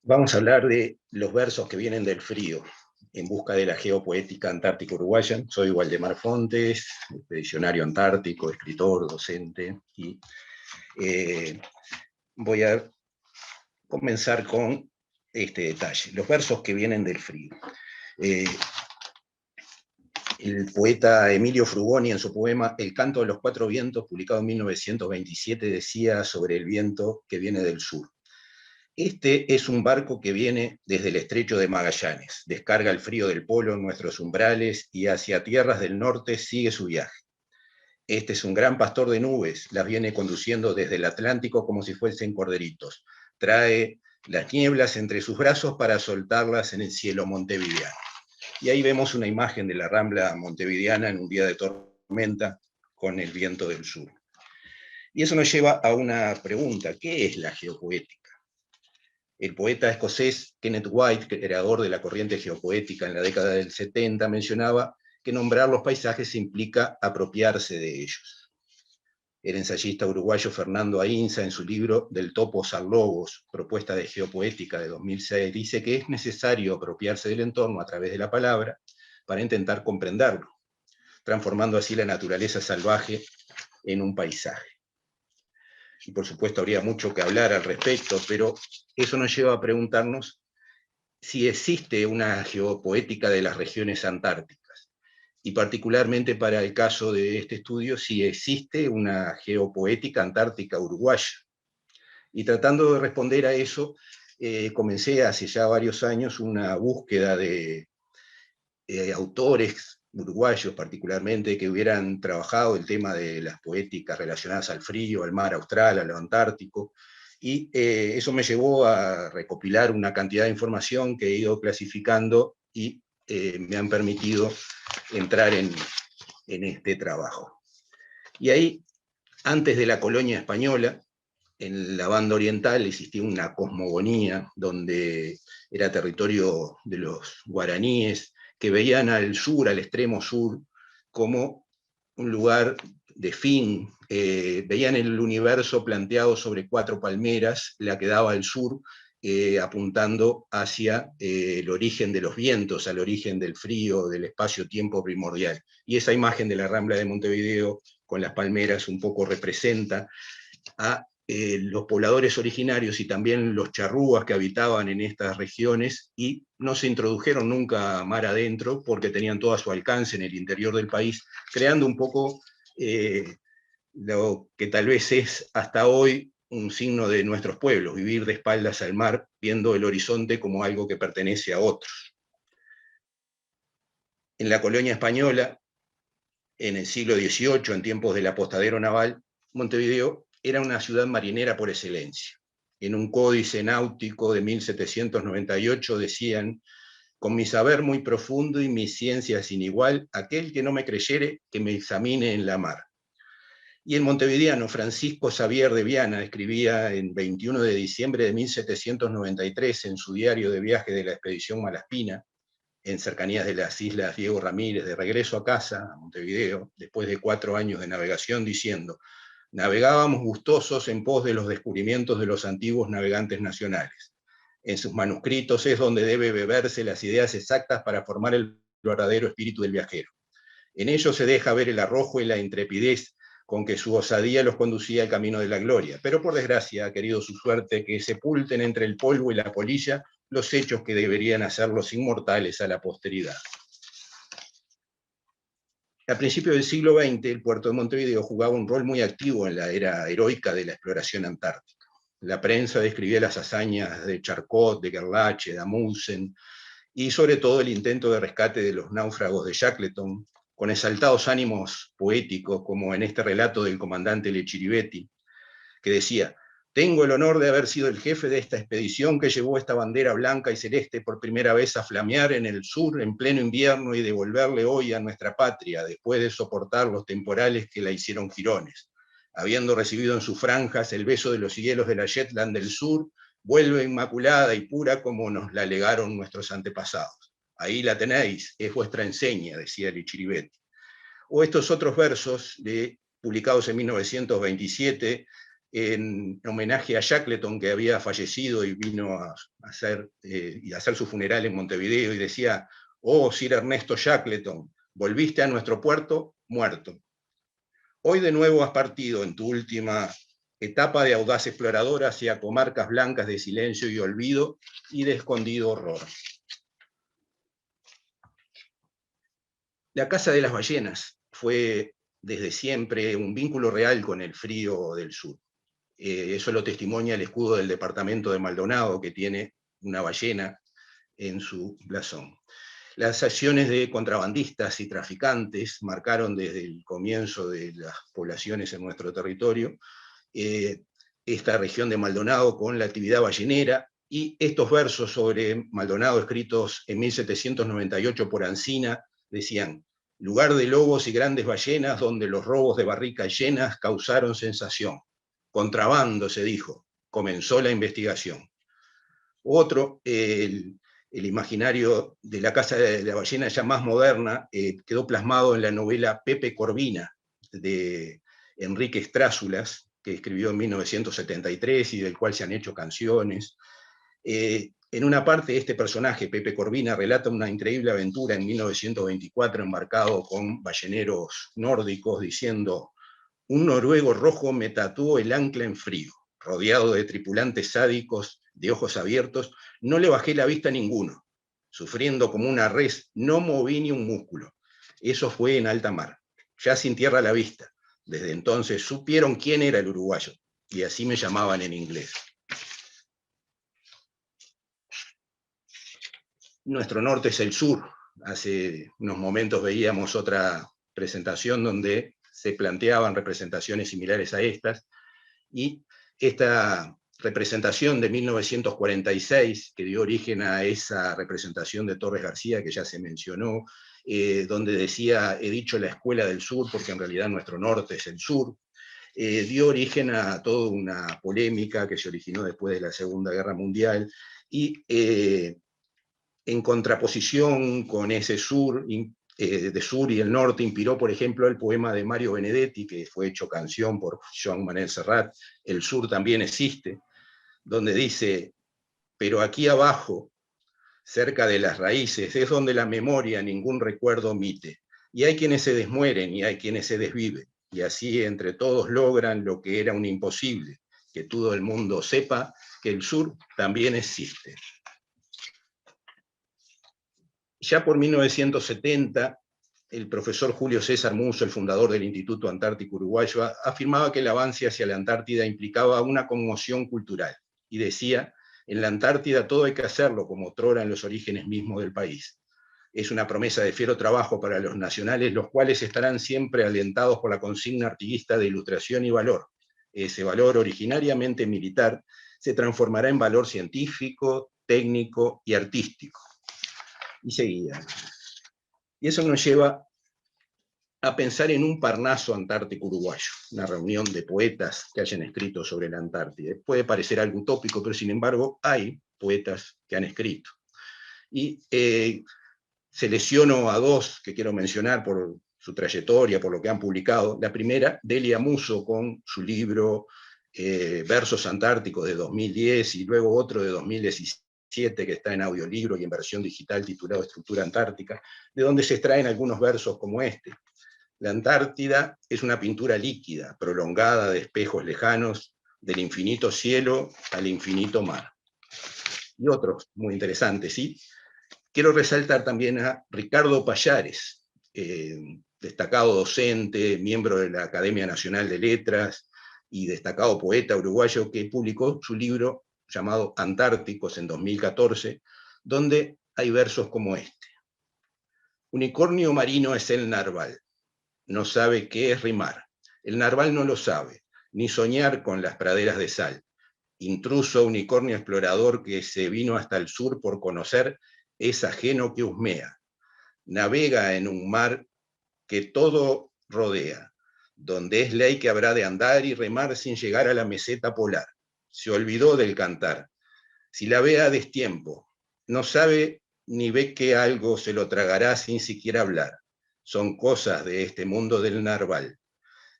Vamos a hablar de los versos que vienen del frío, en busca de la geopoética antártica uruguaya. Soy Waldemar Fontes, expedicionario antártico, escritor, docente, y voy a comenzar con este detalle, los versos que vienen del frío. El poeta Emilio Frugoni, en su poema El canto de los cuatro vientos, publicado en 1927, decía sobre el viento que viene del sur: este es un barco que viene desde el estrecho de Magallanes, descarga el frío del polo en nuestros umbrales y hacia tierras del norte sigue su viaje. Este es un gran pastor de nubes, las viene conduciendo desde el Atlántico como si fuesen corderitos. Trae las nieblas entre sus brazos para soltarlas en el cielo montevideano. Y ahí vemos una imagen de la Rambla montevideana en un día de tormenta con el viento del sur. Y eso nos lleva a una pregunta: ¿qué es la geopoética? El poeta escocés Kenneth White, creador de la corriente geopoética en la década del 70, mencionaba que nombrar los paisajes implica apropiarse de ellos. El ensayista uruguayo Fernando Ainsa, en su libro Del topos al logos, propuesta de geopoética de 2006, dice que es necesario apropiarse del entorno a través de la palabra para intentar comprenderlo, transformando así la naturaleza salvaje en un paisaje. Y por supuesto habría mucho que hablar al respecto, pero eso nos lleva a preguntarnos si existe una geopoética de las regiones antárticas, y particularmente para el caso de este estudio, si existe una geopoética antártica uruguaya. Y tratando de responder a eso, comencé hace ya varios años una búsqueda de autores uruguayos particularmente que hubieran trabajado el tema de las poéticas relacionadas al frío, al mar austral, a lo antártico, y eso me llevó a recopilar una cantidad de información que he ido clasificando y me han permitido entrar en este trabajo. Y ahí, antes de la colonia española, en la banda oriental existía una cosmogonía donde era territorio de los guaraníes, que veían al sur, al extremo sur, como un lugar de fin. Veían el universo planteado sobre cuatro palmeras, la que daba al sur, apuntando hacia el origen de los vientos, al origen del frío, del espacio-tiempo primordial. Y esa imagen de la Rambla de Montevideo con las palmeras un poco representa a los pobladores originarios y también los charrúas que habitaban en estas regiones y no se introdujeron nunca mar adentro porque tenían todo a su alcance en el interior del país, creando un poco lo que tal vez es hasta hoy un signo de nuestros pueblos: vivir de espaldas al mar, viendo el horizonte como algo que pertenece a otros. En la colonia española, en el siglo XVIII, en tiempos del apostadero naval, Montevideo era una ciudad marinera por excelencia. En un códice náutico de 1798 decían: con mi saber muy profundo y mi ciencia sin igual, aquel que no me creyere, que me examine en la mar. Y el montevideano Francisco Xavier de Viana escribía en 21 de diciembre de 1793 en su diario de viaje de la expedición Malaspina, en cercanías de las islas Diego Ramírez, de regreso a casa, a Montevideo, después de 4 años de navegación, diciendo: navegábamos gustosos en pos de los descubrimientos de los antiguos navegantes nacionales. En sus manuscritos es donde debe beberse las ideas exactas para formar el verdadero espíritu del viajero. En ellos se deja ver el arrojo y la intrepidez con que su osadía los conducía al camino de la gloria. Pero por desgracia ha querido su suerte que sepulten entre el polvo y la polilla los hechos que deberían hacerlos inmortales a la posteridad. A principios del siglo XX, el puerto de Montevideo jugaba un rol muy activo en la era heroica de la exploración antártica. La prensa describía las hazañas de Charcot, de Gerlache, de Amundsen, y sobre todo el intento de rescate de los náufragos de Shackleton, con exaltados ánimos poéticos, como en este relato del comandante Lechiribetti, que decía: tengo el honor de haber sido el jefe de esta expedición que llevó esta bandera blanca y celeste por primera vez a flamear en el sur en pleno invierno y devolverle hoy a nuestra patria, después de soportar los temporales que la hicieron jirones. Habiendo recibido en sus franjas el beso de los hielos de la Shetland del sur, vuelve inmaculada y pura como nos la legaron nuestros antepasados. Ahí la tenéis, es vuestra enseña, decía Lechiribetti. O estos otros versos publicados en 1927, en homenaje a Shackleton, que había fallecido y vino a hacer su funeral en Montevideo, y decía: «Oh, Sir Ernesto Shackleton, volviste a nuestro puerto muerto. Hoy de nuevo has partido en tu última etapa de audaz explorador hacia comarcas blancas de silencio y olvido y de escondido horror». La Casa de las Ballenas fue desde siempre un vínculo real con el frío del sur. Eso lo testimonia el escudo del departamento de Maldonado, que tiene una ballena en su blasón. Las acciones de contrabandistas y traficantes marcaron desde el comienzo de las poblaciones en nuestro territorio esta región de Maldonado con la actividad ballenera, y estos versos sobre Maldonado, escritos en 1798 por Ancina, decían: «Lugar de lobos y grandes ballenas, donde los robos de barricas llenas causaron sensación. Contrabando, se dijo, comenzó la investigación». Otro, el imaginario de la Casa de la Ballena ya más moderna, quedó plasmado en la novela Pepe Corvina, de Enrique Estrázulas, que escribió en 1973 y del cual se han hecho canciones. En una parte, este personaje, Pepe Corvina, relata una increíble aventura en 1924 embarcado con balleneros nórdicos, diciendo: «Un noruego rojo me tatuó el ancla en frío. Rodeado de tripulantes sádicos de ojos abiertos, no le bajé la vista a ninguno. Sufriendo como una res, no moví ni un músculo. Eso fue en alta mar, ya sin tierra a la vista. Desde entonces supieron quién era el uruguayo, y así me llamaban en inglés». Nuestro norte es el sur. Hace unos momentos veíamos otra presentación donde se planteaban representaciones similares a estas, y esta representación de 1946, que dio origen a esa representación de Torres García que ya se mencionó, donde decía: «He dicho la escuela del sur porque en realidad nuestro norte es el sur», dio origen a toda una polémica que se originó después de la Segunda Guerra Mundial, y en contraposición con ese sur, de sur y el norte, inspiró, por ejemplo, el poema de Mario Benedetti, que fue hecho canción por Joan Manel Serrat, «El sur también existe», donde dice: «Pero aquí abajo, cerca de las raíces, es donde la memoria ningún recuerdo omite, y hay quienes se desmueren y hay quienes se desviven, y así entre todos logran lo que era un imposible, que todo el mundo sepa que el sur también existe». Ya por 1970, el profesor Julio César Musso, el fundador del Instituto Antártico Uruguayo, afirmaba que el avance hacia la Antártida implicaba una conmoción cultural, y decía: «En la Antártida todo hay que hacerlo como otrora en los orígenes mismos del país. Es una promesa de fiero trabajo para los nacionales, los cuales estarán siempre alentados por la consigna artiguista de ilustración y valor. Ese valor, originariamente militar, se transformará en valor científico, técnico y artístico». Y seguía. Y eso nos lleva a pensar en un Parnaso antártico uruguayo, una reunión de poetas que hayan escrito sobre la Antártida. Puede parecer algo utópico, pero sin embargo hay poetas que han escrito. Y selecciono a dos que quiero mencionar por su trayectoria, por lo que han publicado. La primera, Delia Musso, con su libro Versos Antárticos de 2010, y luego otro de 2017, que está en audiolibro y en versión digital, titulado Estructura Antártica, de donde se extraen algunos versos como este: «La Antártida es una pintura líquida, prolongada de espejos lejanos, del infinito cielo al infinito mar». Y otros muy interesantes, ¿sí? Quiero resaltar también a Ricardo Pallares, destacado docente, miembro de la Academia Nacional de Letras y destacado poeta uruguayo, que publicó su libro llamado Antárticos en 2014, donde hay versos como este: «Unicornio marino es el narval, no sabe qué es rimar. El narval no lo sabe, ni soñar con las praderas de sal. Intruso unicornio explorador que se vino hasta el sur por conocer, es ajeno que husmea. Navega en un mar que todo rodea, donde es ley que habrá de andar y remar sin llegar a la meseta polar. Se olvidó del cantar. Si la ve a destiempo, no sabe ni ve que algo se lo tragará sin siquiera hablar. Son cosas de este mundo del narval.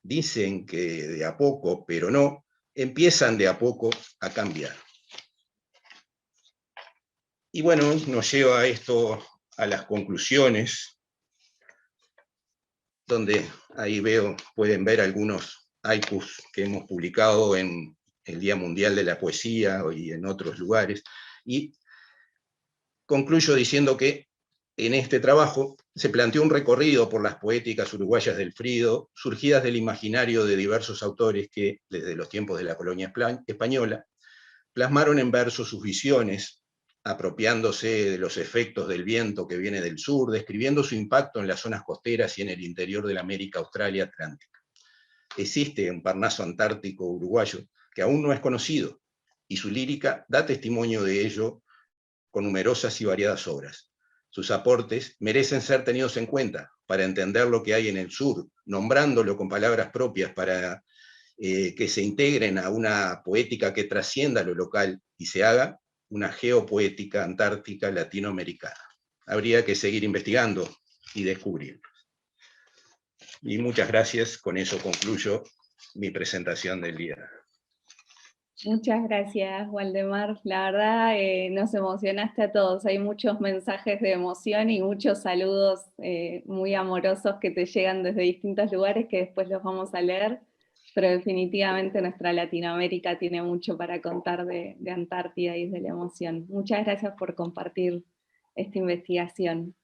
Dicen que de a poco, pero no, empiezan de a poco a cambiar. Y bueno, nos lleva esto a las conclusiones, donde ahí pueden ver algunos haikus que hemos publicado en el Día Mundial de la Poesía y en otros lugares, y concluyo diciendo que en este trabajo se planteó un recorrido por las poéticas uruguayas del Frido, surgidas del imaginario de diversos autores que, desde los tiempos de la colonia española, plasmaron en verso sus visiones, apropiándose de los efectos del viento que viene del sur, describiendo su impacto en las zonas costeras y en el interior de la América Austral y Atlántica. Existe un Parnaso antártico uruguayo que aún no es conocido, y su lírica da testimonio de ello con numerosas y variadas obras. Sus aportes merecen ser tenidos en cuenta para entender lo que hay en el sur, nombrándolo con palabras propias para que se integren a una poética que trascienda lo local y se haga una geopoética antártica latinoamericana. Habría que seguir investigando y descubrirlo. Y muchas gracias, con eso concluyo mi presentación del día. Muchas gracias, Waldemar. La verdad, nos emocionaste a todos. Hay muchos mensajes de emoción y muchos saludos muy amorosos que te llegan desde distintos lugares que después los vamos a leer, pero definitivamente nuestra Latinoamérica tiene mucho para contar de Antártida y de la emoción. Muchas gracias por compartir esta investigación.